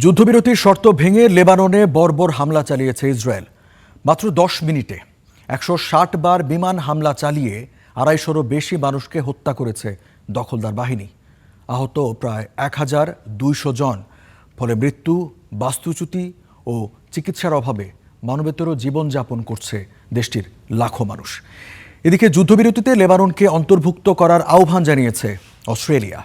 যুদ্ধবিরতির শর্ত ভেঙে লেবাননে বর্বর হামলা চালিয়েছে ইসরায়েল। মাত্র ১০ মিনিটে ১৬০ বার বিমান হামলা চালিয়ে ২৫০রও বেশি মানুষকে হত্যা করেছে দখলদার বাহিনী। আহত প্রায় ১,২০০ জন। ফলে মৃত্যু, বাস্তুচ্যুতি ও চিকিৎসার অভাবে মানবেতর জীবনযাপন করছে দেশটির লাখো মানুষ। এদিকে যুদ্ধবিরতিতে লেবাননকে অন্তর্ভুক্ত করার আহ্বান জানিয়েছে অস্ট্রেলিয়া।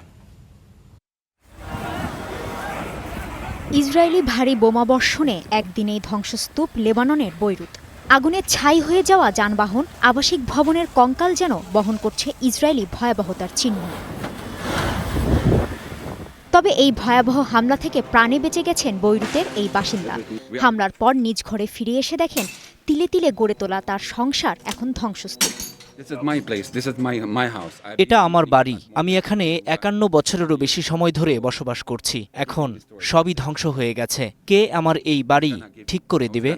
ইসরায়েলি ভারী বোমাবর্ষণে একদিনেই ধ্বংসস্তূপ লেবাননের বৈরুত। আগুনে ছাই হয়ে যাওয়া যানবাহন, আবাসিক ভবনের কঙ্কাল যেন বহন করছে ইসরায়েলি ভয়াবহতার চিহ্ন। তবে এই ভয়াবহ হামলা থেকে প্রাণে বেঁচে গেছেন বৈরুতের এই বাসিন্দা। হামলার পর নিজ ঘরে ফিরে এসে দেখেন তিলে তিলে গড়ে তোলা তার সংসার এখন ধ্বংসস্তূপ। এটা আমার বাড়ি। আমি এখানে ৫১ বছরেরও বেশি সময় ধরে বসবাস করছি। এখন সবই ধ্বংস হয়ে গেছে। কে আমার এই বাড়ি ঠিক করে দিবে?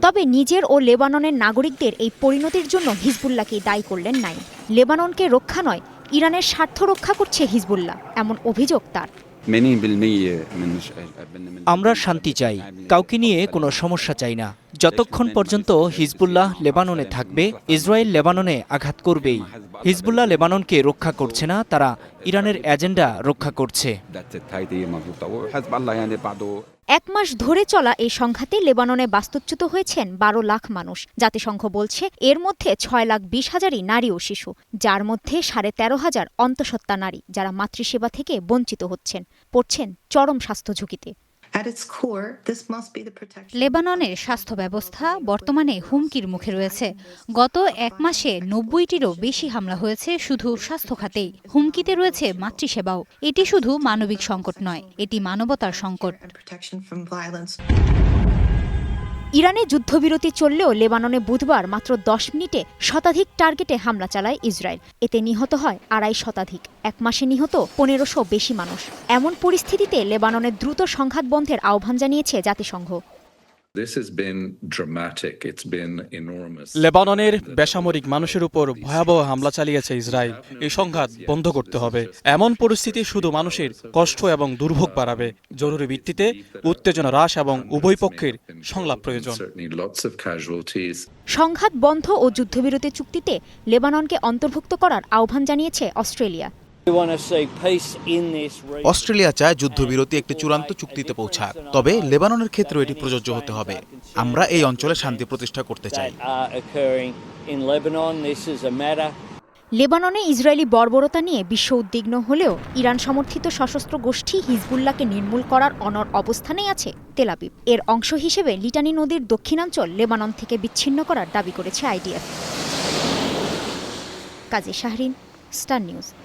তবে নিজের ও লেবাননের নাগরিকদের এই পরিণতির জন্য হিজবুল্লাহকে দায়ী করলেন নাই। লেবাননকে রক্ষা নয়, ইরানের স্বার্থ রক্ষা করছে হিজবুল্লাহ, এমন অভিযোগ তার। আমরা শান্তি চাই, কাউকে নিয়ে কোনো সমস্যা চাই না। যতক্ষণ পর্যন্ত হিজবুল্লাহ লেবাননে থাকবে, ইসরায়েল লেবাননে আঘাত করবেই। হিজবুল্লাহ লেবাননকে রক্ষা করছে না, তারা ইরানের এজেন্ডা রক্ষা করছে। ১ মাস ধরে চলা এই সংঘাতে লেবাননে বাস্তুচ্যুত হয়েছেন ১২ লাখ মানুষ। জাতিসংঘ বলছে এর মধ্যে ৬,২০,০০০ই নারী ও শিশু, যার মধ্যে ১৩,৫০০ অন্তঃসত্ত্বা নারী, যারা মাতৃসেবা থেকে বঞ্চিত হচ্ছেন, পড়ছেন চরম স্বাস্থ্য ঝুঁকিতে। লেবাননের স্বাস্থ্য ব্যবস্থা বর্তমানে হুমকির মুখে রয়েছে। গত ১ মাসে ৯০টিরও বেশি হামলা হয়েছে শুধু স্বাস্থ্য খাতেই। হুমকিতে রয়েছে মাতৃসেবাও। এটি শুধু মানবিক সংকট নয়, এটি মানবতার সংকট। ইরানে যুদ্ধবিরতি চললেও লেবাননে বুধবার মাত্র ১০ মিনিটে শতাধিক টার্গেটে হামলা চালায় ইসরায়েল। এতে নিহত হয় ২৫ শতাধিক। ১ মাসে নিহত ১৫০০ বেশি মানুষ। এমন পরিস্থিতিতে লেবাননের দ্রুত সংঘাত বন্ধের আহ্বান জানিয়েছে জাতিসংঘ। লেবাননের বেসামরিক মানুষের উপর ভয়াবহ হামলা চালিয়েছে ইসরায়েল। এই সংঘাত বন্ধ করতে হবে। এমন পরিস্থিতি শুধু মানুষের কষ্ট এবং দুর্ভোগ বাড়াবে। জরুরি ভিত্তিতে উত্তেজনা হ্রাস এবং উভয় পক্ষের সংলাপ প্রয়োজন। সংঘাত বন্ধ ও যুদ্ধবিরতি চুক্তিতে লেবাননকে অন্তর্ভুক্ত করার আহ্বান জানিয়েছে অস্ট্রেলিয়া। অস্ট্রেলিয়া চায় যুদ্ধবিরতি একটি চূড়ান্ত চুক্তিতে পৌঁছাক, তবে লেবাননের ক্ষেত্রে এটি প্রযোজ্য হতে হবে। আমরা এই অঞ্চলে শান্তি প্রতিষ্ঠা করতে চাই। লেবাননে ইসরায়েলি বর্বরতা নিয়ে বিশ্ব উদ্বিগ্ন হলেও ইরান সমর্থিত সশস্ত্র গোষ্ঠী হিজবুল্লাহকে নির্মূল করার অনড় অবস্থানেই আছে তেল আবিব। এর অংশ হিসেবে লিটানি নদীর দক্ষিণাঞ্চল লেবানন থেকে বিচ্ছিন্ন করার দাবি করেছে আইডিএফ। কাজী শাহরিন, স্টার নিউজ।